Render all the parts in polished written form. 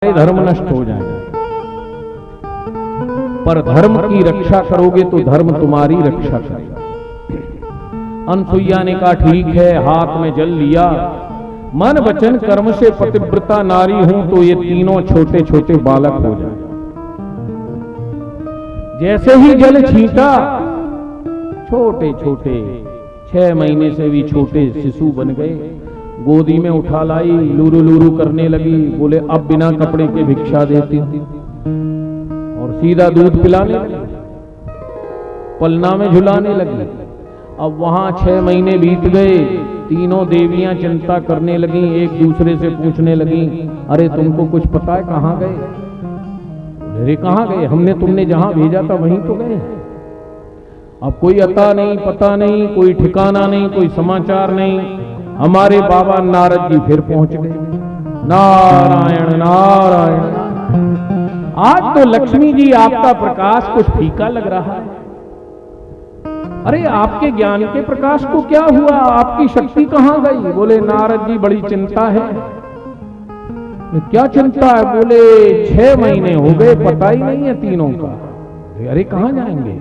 धर्म नष्ट हो जाएगा, पर धर्म की रक्षा करोगे तो धर्म तुम्हारी रक्षा करेगा। अनसुईया ने कहा ठीक है, हाथ में जल लिया, मन वचन कर्म से पतिव्रता नारी हूं तो ये तीनों छोटे छोटे बालक हो जाए। जैसे ही जल छींटा, छोटे छोटे 6 महीने से भी छोटे शिशु बन गए, गोदी में उठा लाई, लूरू लूरू करने लगी। बोले अब बिना कपड़े के भिक्षा देती और सीधा दूध पिलाने लगी, पलना में झुलाने लगी। अब वहां 6 महीने बीत गए, तीनों देवियां चिंता करने लगी, एक दूसरे से पूछने लगी, अरे तुमको कुछ पता है कहां गए? अरे कहां गए? हमने तुमने जहां भेजा था वहीं तो गए। अब कोई अता नहीं, पता नहीं, कोई ठिकाना नहीं, कोई समाचार नहीं। हमारे बाबा नारद जी फिर पहुंच गए। नारायण नारायण, आज तो लक्ष्मी जी आपका प्रकाश कुछ फीका लग रहा है। अरे आपके ज्ञान के प्रकाश को क्या हुआ? आपकी शक्ति कहां गई? बोले नारद जी बड़ी चिंता है। क्या चिंता है? बोले 6 महीने हो गए, पता ही नहीं है तीनों का। अरे कहां जाएंगे?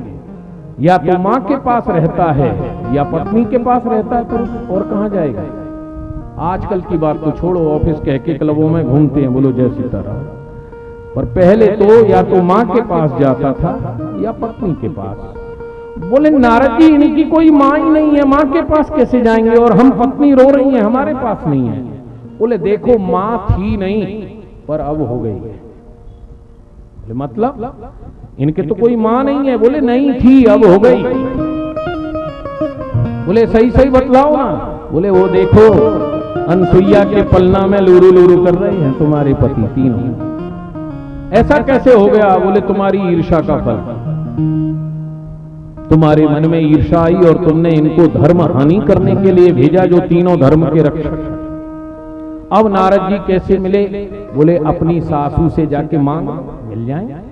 या तो मां के पास रहता है या पत्नी के पास रहता है, तो और कहां जाएगा? आजकल की बात तो छोड़ो, ऑफिस कह के क्लबों में घूमते हैं, बोलो जय सीताराम। पर पहले तो या तो मां के पास जाता था या पत्नी के पास। बोले नारद जी इनकी कोई मां ही नहीं है, मां के पास कैसे जाएंगे? और हम पत्नी रो रही हैं, हमारे पास नहीं है। बोले देखो मां थी नहीं, पर अब हो गई है। मतलब इनके तो कोई मां नहीं है। बोले नहीं थी, अब हो गई। बोले सही सही बतलाओ ना। बोले वो देखो अनसुईया के पलना में लूरू लूरू कर रहे हैं तुम्हारे पति तीनों। ऐसा कैसे हो गया? बोले तुम्हारी ईर्ष्या का फल। तुम्हारे मन में ईर्ष्या आई और तुमने इनको धर्म हानि करने के लिए भेजा, जो तीनों धर्म के रक्षक। अब नारद जी कैसे मिले? बोले अपनी सासू से जाके मांग, मिल जाए।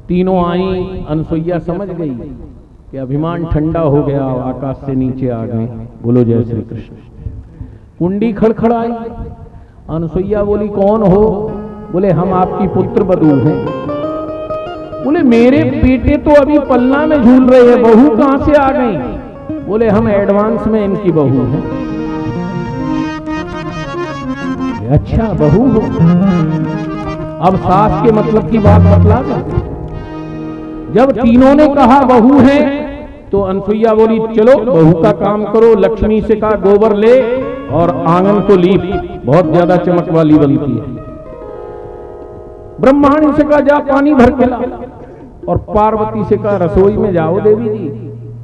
तीनों आई, अनसुईया समझ गई कि अभिमान ठंडा हो गया, आकाश से नीचे आ गए। बोलो जय श्री कृष्ण। कुंडी खड़खड़ाई, अनसुईया बोली कौन हो? बोले हम आपकी पुत्र वधू हैं। बोले मेरे बेटे तो अभी पलना में झूल रहे हैं, बहू कहां से आ गई? बोले हम एडवांस में इनकी बहू हैं। अच्छा बहू हो? अब सास के मतलब की बात बतला दो। जब तीनों ने कहा बहू है, तो अनसुईया बोली चलो बहू का काम करो। लक्ष्मी से कहा गोबर ले और आंगन को लीप, बहुत ज्यादा चमक वाली बनती है। ब्रह्माणी से कहा जा पानी भर के ला, और पार्वती से कहा रसोई में जाओ देवी जी।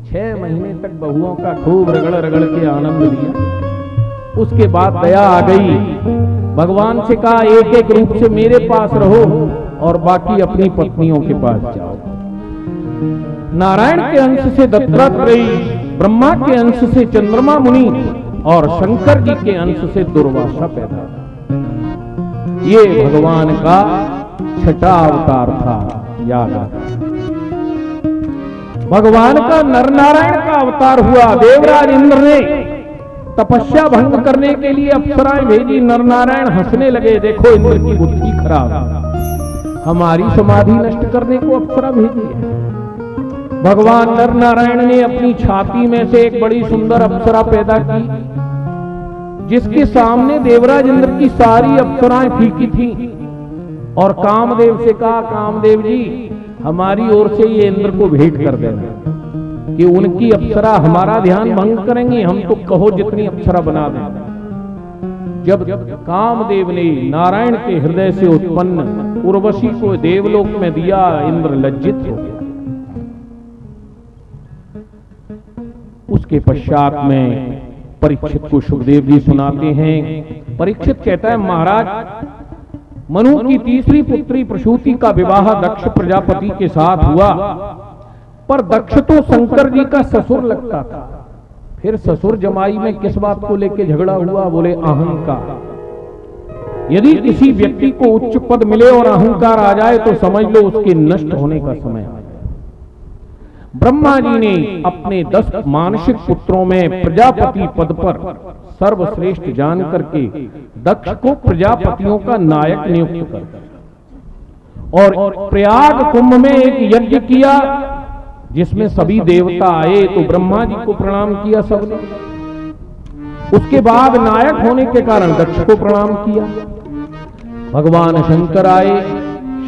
6 महीने तक बहुओं का खूब रगड़ रगड़ के आनंद लिया। उसके बाद दया आ गई, भगवान से कहा एक एक रूप से मेरे पास रहो और बाकी अपनी पत्नियों के पास जाओ। नारायण के अंश से दत्तात्रेय, ब्रह्मा के अंश से चंद्रमा मुनि और शंकर जी के अंश से दुर्वासा पैदा। ये भगवान का 6ठा अवतार था। याद आ, भगवान का नर नारायण का अवतार हुआ। देवराज इंद्र ने तपस्या भंग करने के लिए अप्सराएं भेजी। नर नारायण हंसने लगे, देखो इंद्र की बुद्धि खराब, हमारी समाधि नष्ट करने को अप्सरा भेजी है। भगवान नर नारायण ने अपनी छाती में से एक बड़ी सुंदर अप्सरा पैदा की, जिसके सामने देवराज इंद्र की सारी अप्सराएं फीकी थीं। और कामदेव से कहा कामदेव जी हमारी ओर से ये इंद्र को भेंट कर देना, कि उनकी अप्सरा हमारा ध्यान भंग करेंगी, हम तो कहो जितनी अप्सरा बना दें। जब कामदेव ने नारायण के हृदय से उत्पन्न उर्वशी को देवलोक में दिया, इंद्र लज्जित हो गया। उसके पश्चात में परीक्षित को सुखदेव जी सुनाते हैं। परीक्षित कहता है महाराज मनु की तीसरी पुत्री प्रसूति का विवाह दक्ष प्रजापति के साथ हुआ, पर दक्ष तो शंकर जी का ससुर लगता था। फिर ससुर जमाई में किस बात को लेकर झगड़ा हुआ? बोले अहंकार। यदि किसी व्यक्ति को उच्च पद मिले और अहंकार आ जाए तो समझ लो उसके नष्ट होने का समय आ गया। ब्रह्मा जी ने अपने 10 मानसिक पुत्रों में प्रजापति पद पर सर्वश्रेष्ठ जान करके दक्ष को प्रजापतियों का नायक नियुक्त कर दिया और प्रयाग कुंभ में एक यज्ञ किया जिसमें सभी देवता आए। तो ब्रह्मा जी को प्रणाम किया सबने। उसके बाद नायक होने के कारण दक्ष को प्रणाम किया। भगवान शंकर आए।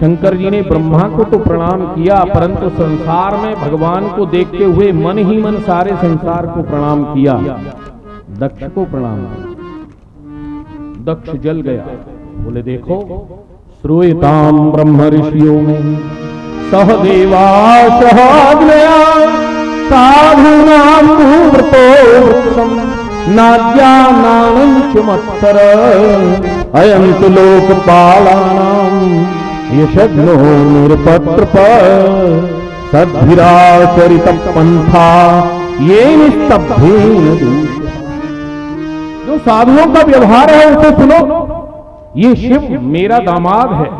शंकर जी ने ब्रह्मा को तो प्रणाम किया, परंतु संसार में भगवान को देखते हुए मन ही मन सारे संसार को प्रणाम किया। दक्ष को प्रणाम किया। दक्ष जल गया। बोले देखो, श्रूयताम ब्रह्म ऋषियों में सहदेवा सहाग्नया साधूनां व्रतो वृत्तम नाद्यानां च मत्सर अयं तु लोकपालानां यशग्नो निरपत्रप सद्भिराचरित पंथा ये निस्तब्धेन दूषितः। जो साधुओं का व्यवहार है उसे सुनो। ये शिव मेरा दामाद है।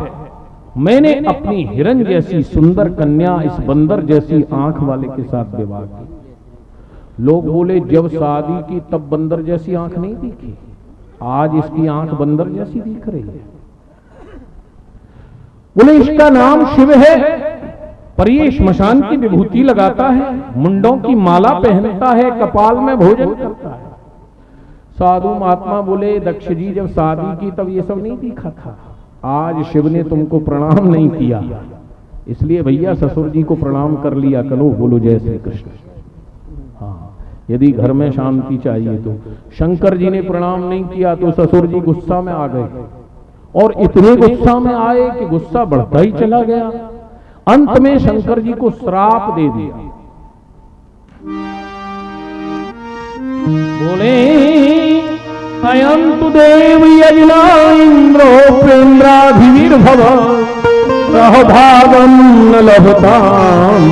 मैंने अपनी हिरण जैसी सुंदर कन्या इस बंदर जैसी आंख वाले के साथ विवाह किया। लोग बोले जब शादी की तब बंदर जैसी आंख नहीं दिखी, आज इसकी आंख बंदर जैसी दिख रही है। बोले इसका नाम शिव है, पर ये श्मशान की विभूति लगाता है, मुंडों की माला पहनता है, कपाल में भोजन करता है। साधु महात्मा बोले दक्ष जी जब शादी की तब ये सब नहीं दिखा था, आज शिव ने तुमको प्रणाम नहीं किया, इसलिए भैया ससुर जी को प्रणाम कर लिया करो। बोलो जय श्री कृष्ण। हाँ, यदि घर में शांति चाहिए तो शंकर जी ने प्रणाम नहीं किया तो ससुर जी गुस्सा में आ गए और इतने गुस्सा में आए कि गुस्सा बढ़ता ही चला गया। अंत में शंकर जी को श्राप दे दिया। बोले अयं तु देव यजना इंद्रो प्रेन्द्राधिर्भव सहभागम न लभताम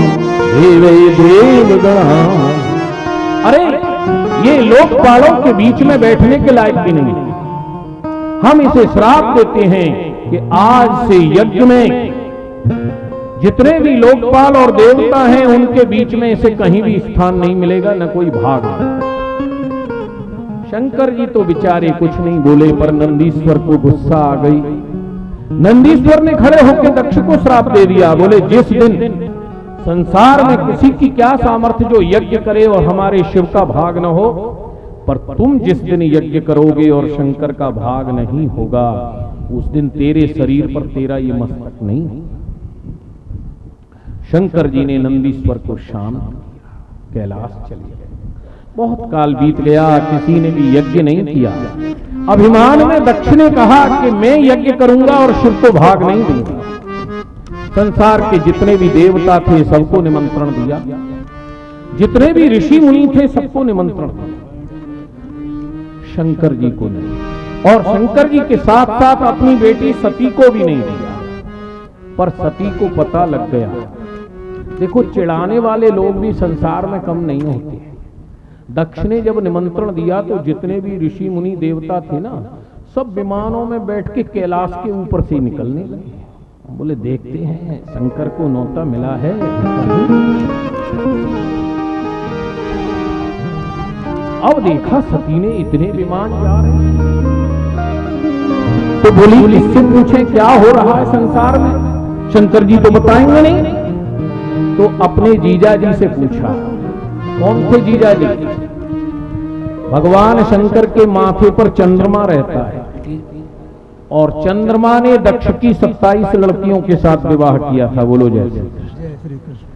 देवे देवगणा। अरे ये लोकपालों के बीच में बैठने के लायक भी नहीं। हम इसे श्राप देते हैं कि आज से यज्ञ में जितने भी लोकपाल और देवता हैं उनके बीच में इसे कहीं भी स्थान नहीं मिलेगा, न कोई भाग। शंकर जी तो बेचारे कुछ नहीं बोले, पर नंदीश्वर को गुस्सा आ गई। नंदीश्वर ने खड़े होकर दक्ष को श्राप दे दिया। बोले जिस दिन संसार में किसी की क्या सामर्थ्य जो यज्ञ करे और हमारे शिव का भाग न हो, पर तुम जिस दिन यज्ञ करोगे और शंकर का भाग नहीं होगा, उस दिन तेरे शरीर पर तेरा ये मस्तक नहीं। शंकर जी ने नंदीश्वर को शांत किया, कैलाश चले गए। बहुत काल बीत गया, किसी ने भी यज्ञ नहीं किया। अभिमान में दक्ष ने कहा कि मैं यज्ञ करूंगा और शिव को भाग नहीं दूंगा। संसार के जितने भी देवता थे सबको निमंत्रण दिया, जितने भी ऋषि मुनि थे सबको निमंत्रण दिया, शंकर जी को नहीं। और शंकर जी के साथ साथ अपनी बेटी सती को भी नहीं दिया। पर सती को पता लग गया। देखो, चिढ़ाने वाले लोग भी संसार में कम नहीं होते हैं। दक्ष ने जब निमंत्रण दिया तो जितने भी ऋषि मुनि देवता थे ना, सब विमानों में बैठ के कैलाश के ऊपर से निकलने लगे। बोले देखते हैं शंकर को न्योता मिला है। अब देखा सती ने इतने विमान जा रहे, तो बोली इससे पूछे क्या हो रहा है संसार में। शंकर जी तो बताएंगे नहीं, तो अपने जीजा जी से पूछा। कौन थे जीजा जी? भगवान शंकर के माथे पर चंद्रमा रहता है और चंद्रमा ने दक्ष की 27 लड़कियों के साथ विवाह किया था। बोलो जय श्री कृष्ण।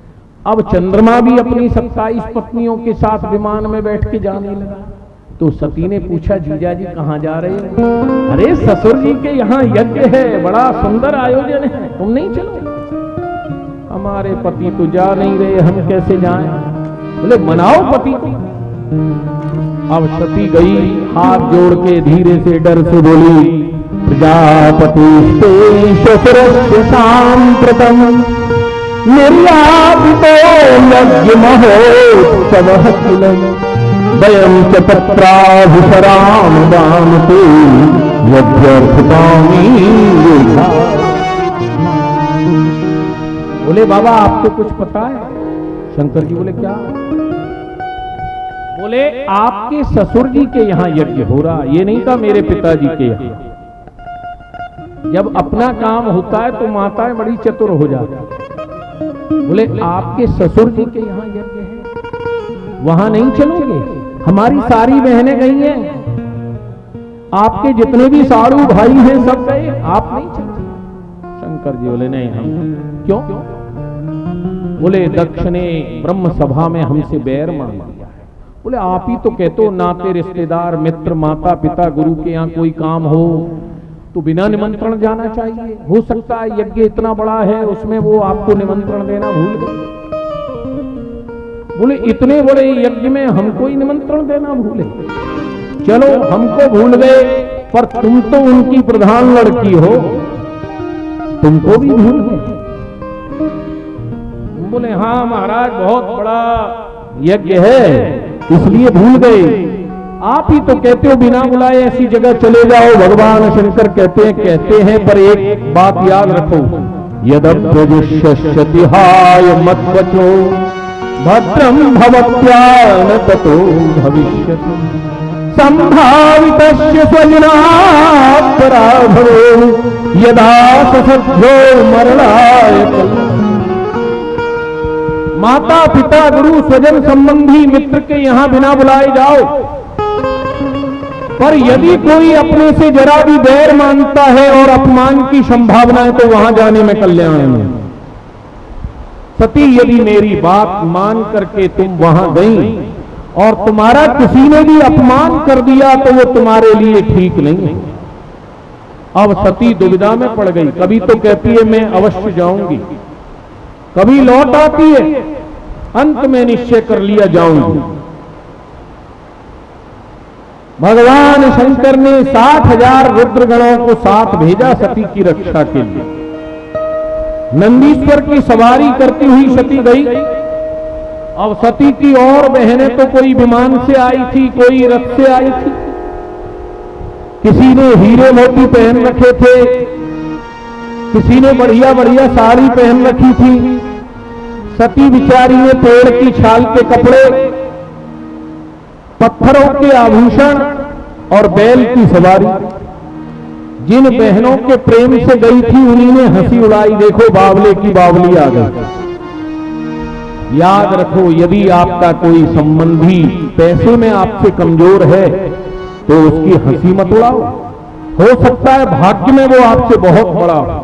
अब चंद्रमा भी अपनी 27 पत्नियों के साथ विमान में बैठ के जाने लगा। तो सती ने पूछा जीजा जी कहाँ जा रहे हो? अरे ससुर जी के यहाँ यज्ञ है, बड़ा सुंदर आयोजन है, तुम नहीं चलो? हमारे पति तो जा नहीं रहे, हम कैसे जाएं? बोले मनाओ पति को। अब सती गई, हाथ जोड़ के धीरे से डर से बोली, प्रजापति शशुरस्य सांप्रतम निर्यापितो यज्ञ महोत्सवः किलं वयं च तत्राभिसराम दानते यज्ञार्थितानि। बोले बाबा आपको कुछ पता है? शंकर जी बोले क्या? बोले आपके ससुर जी के यहां यज्ञ हो रहा, ये नहीं था मेरे पिताजी के यहां। जब अपना काम होता है तो माताएं बड़ी चतुर हो जाती। बोले आपके ससुर जी के यहां यज्ञ है, वहां नहीं चलोगे? हमारी सारी बहनें गई हैं, आपके जितने भी साड़ू भाई हैं सब गए, आप नहीं चले? शंकर जी बोले नहीं, हम क्यों? बोले दक्ष ने ब्रह्म सभा में हमसे बैर मान लिया है। बोले आप ही तो कहते हो नाते रिश्तेदार मित्र माता पिता गुरु के यहाँ कोई काम हो तो बिना निमंत्रण जाना चाहिए। हो सकता है यज्ञ इतना बड़ा है उसमें वो आपको निमंत्रण देना भूल गए। बोले इतने बड़े यज्ञ में हमको ही निमंत्रण देना भूले? चलो हमको भूल गए, पर तुम तो उनकी प्रधान लड़की हो, तुमको भी भूल गए। बोले हाँ महाराज बहुत बड़ा यज्ञ है इसलिए भूल गए। आप ही तो कहते हो बिना बुलाए ऐसी जगह चले जाओ। भगवान शंकर कहते हैं पर एक बात याद रखो, यदप्रजुष्यतिहाय मत्वचो भद्रम भवत्यान ततो भविष्यति संभावितस्य स्वजनात् पराभवो यदा ससभ्यो मरणाय कल्पते। माता पिता गुरु स्वजन संबंधी मित्र के यहां बिना बुलाए जाओ, पर यदि कोई अपने से जरा भी बैर मानता है और अपमान की संभावना है तो वहां जाने में कल्याण नहीं। सती यदि मेरी बात मान करके तुम वहां गई और तुम्हारा किसी ने भी अपमान कर दिया तो वो तुम्हारे लिए ठीक नहीं है। अब सती दुविधा में पड़ गई, कभी तो कहती है मैं अवश्य जाऊंगी, कभी लौट आती है, अंत में निश्चय कर लिया जाऊंगी। भगवान शंकर ने 60,000 रुद्रगणों को साथ भेजा सती की रक्षा के लिए। नंदीश्वर की सवारी करती हुई सती गई। अब सती की और बहनें तो कोई विमान से आई थी, कोई रथ से आई थी, किसी ने हीरे मोती पहन रखे थे, किसी ने बढ़िया बढ़िया साड़ी पहन रखी थी। सती बिचारी ने पेड़ की छाल के कपड़े, पत्थरों के आभूषण और बैल की सवारी। जिन बहनों के प्रेम से गई थी उन्हीं ने हंसी उड़ाई, देखो बावले की बावली आ गई। याद रखो यदि आपका कोई संबंधी पैसे में आपसे कमजोर है तो उसकी हंसी मत उड़ाओ, हो सकता है भाग्य में वो आपसे बहुत बड़ा हो।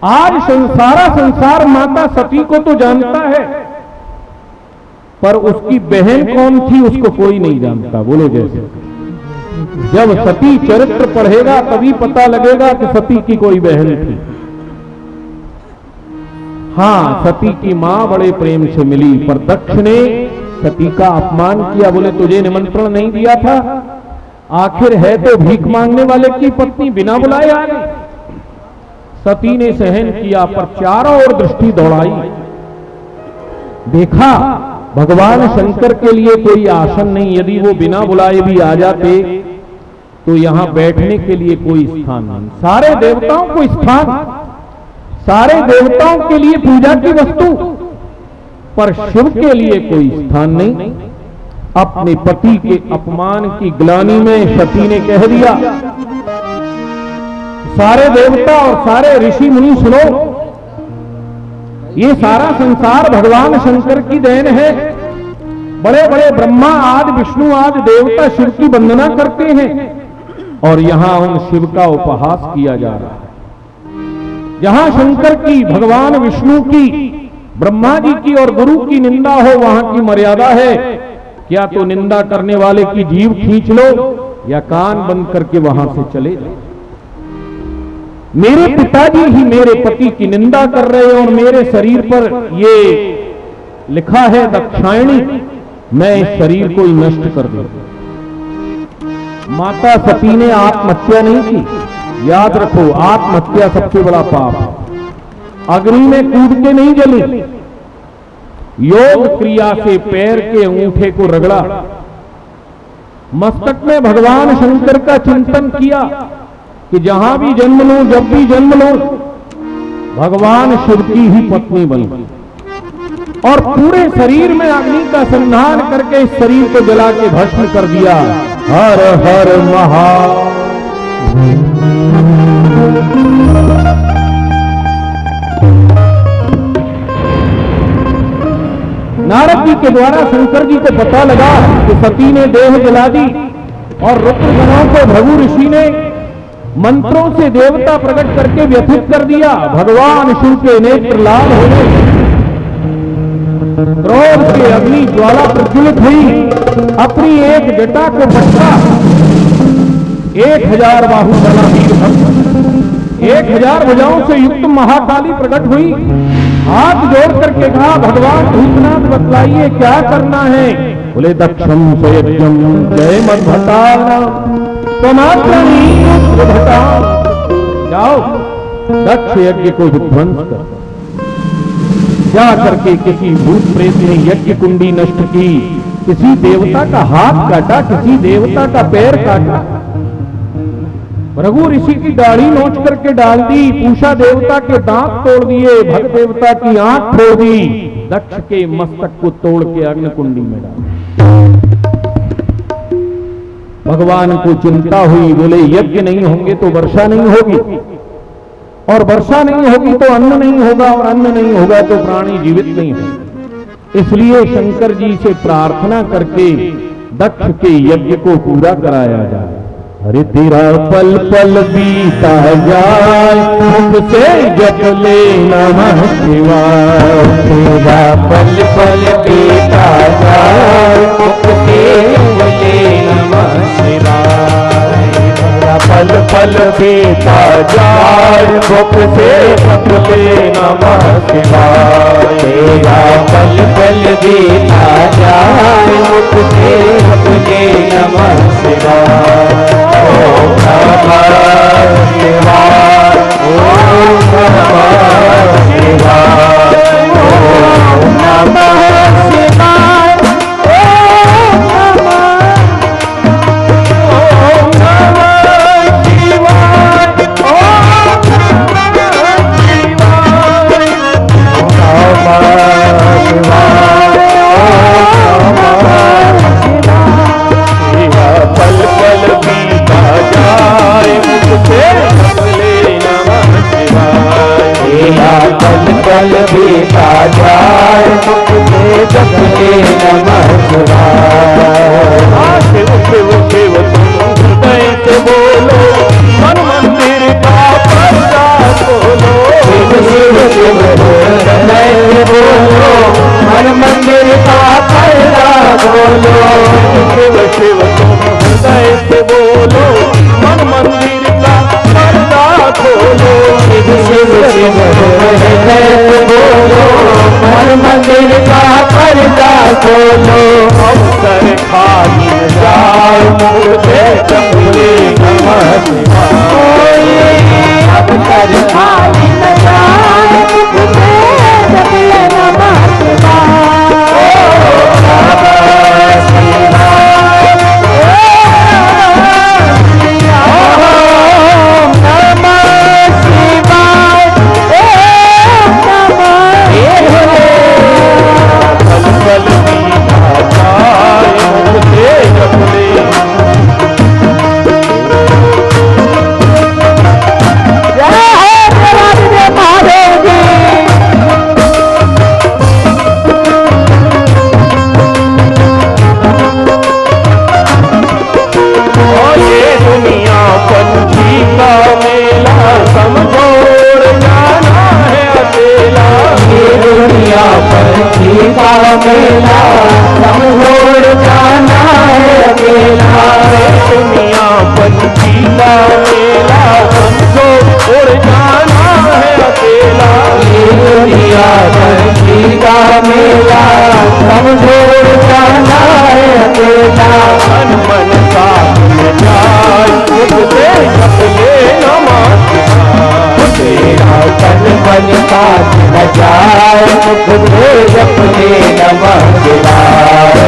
आज सारा संसार माता सती को तो जानता है, पर उसकी बहन कौन थी उसको कोई नहीं जानता। बोलो जैसे जब सती चरित्र पढ़ेगा तभी पता लगेगा कि सती की कोई बहन थी। हाँ, सती की मां बड़े प्रेम से मिली, पर दक्ष ने सती का अपमान किया। बोले तुझे निमंत्रण नहीं दिया था, आखिर है तो भीख मांगने वाले की पत्नी, बिना बुलाए आ गई। सती ने सहन किया, पर चारों ओर दृष्टि दौड़ाई, देखा भगवान शंकर के लिए कोई आसन नहीं। यदि वो बिना बुलाए भी आ जाते तो यहां बैठने के लिए कोई स्थान नहीं। सारे देवताओं को स्थान, सारे देवताओं के लिए पूजा की वस्तु, पर शिव के लिए कोई स्थान नहीं। अपने पति के अपमान की ग्लानि में सती ने कह दिया, सारे देवता और सारे ऋषि मुनि सुनो, ये सारा संसार भगवान शंकर की देन है। बड़े बड़े ब्रह्मा आदि विष्णु आदि देवता शिव की वंदना करते हैं और यहां उन शिव का उपहास किया जा रहा है। जहां शंकर की, भगवान विष्णु की, ब्रह्मा जी की और गुरु की निंदा हो वहां की मर्यादा है। क्या तो निंदा करने वाले की जीभ खींच लो या कान बंद करके वहां से चले जाओ। मेरे पिताजी ही मेरे पति की निंदा कर रहे हैं और मेरे शरीर पर ये लिखा है दक्षायणी, मैं इस शरीर को ही नष्ट कर दूं। माता सती ने आत्महत्या नहीं की। याद रखो आत्महत्या सबसे बड़ा पाप है। अग्नि में कूद के नहीं जली, योग क्रिया से पैर के अंगूठे को रगड़ा, मस्तक में भगवान शंकर का चिंतन किया कि जहां भी जन्म लूं, जब भी जन्म लूं, भगवान शिव की ही पत्नी बनूं। और पूरे शरीर में अग्नि का संधान करके इस शरीर को जला के भस्म कर दिया। हर हर महा। नारद जी के द्वारा शंकर जी को पता लगा कि सती ने देह जला दी और रुद्रगणों को भृगु ऋषि ने मंत्रों से देवता प्रकट करके व्यथित कर दिया। भगवान शिव के नेत्र लाल हो गए, क्रोध की अग्नि ज्वाला प्रज्वलित हुई, अपनी एक जटा को पटका 1000 बाहु वाला वीर भक्त, 1000 भुजाओं से युक्त महाकाली प्रकट हुई। हाथ जोड़ करके कहा, भगवान भूतनाथ बतलाइए क्या करना है। बोले दक्षम स्वयज्ञम जय मद्भटा भटा। जाओ दक्ष यज्ञ को विध्वंस कर। जा करके किसी भूत प्रेत ने यज्ञ कुंडी नष्ट की, किसी देवता का हाथ काटा, किसी देवता का पैर काटा, भृगु ऋषि की दाढ़ी नोच करके डाल दी, पूषा देवता के दांत तोड़ दिए, भग देवता की आंख फोड़ दी, दक्ष के मस्तक को तोड़ के अग्नि कुंडी में डाल। भगवान को चिंता हुई, बोले यज्ञ नहीं होंगे तो वर्षा नहीं होगी, और वर्षा नहीं होगी तो अन्न नहीं होगा, और अन्न नहीं होगा तो प्राणी जीवित नहीं होगा। इसलिए शंकर जी से प्रार्थना करके दक्ष के यज्ञ को पूरा कराया जाए। अरे तेरा पल पल बीता जाए, मुख से जप ले नमः शिवाय। तेरा पल पल बीता जाए, मुख से जप ले नमः शिवाय। तेरा पल पल बीता जाए, मुख से जप ले नमः शिवाय। तेरा पल पल बीता जाए, मुख से जप ले नमः शिवाय। ओम नमः शिवाय, ओम नमः शिवाय, ओम नमः शिवाय, ओम नमः शिवाय, ओम नमः शिवाय। पल पल बीता जाए, मुख से जप ले नमः शिवाय। पल पल बीता जाए, मुख से जप ले नमः शिवाय। शिव शिव शिव तुम हृदय से बोलो, मन मंदिर का पर्दा खोलो। शिव शिव शिव हृदय से बोलो, मन मंदिर का पर्दा खोलो। शिव शिव तुम हृदय से बोलो, मन मंदिर का पर्दा खोलो। शिव शिव शिव हृदय से बोलो, मन मंदिर का पर्दा खोलो। अवसर खाली न जाए, मुख से जप ले नमः शिवाय। अवसर खाली न जाए, मुख से जप ले नमः शिवाय। मुख से जप ले नमः शिवाय।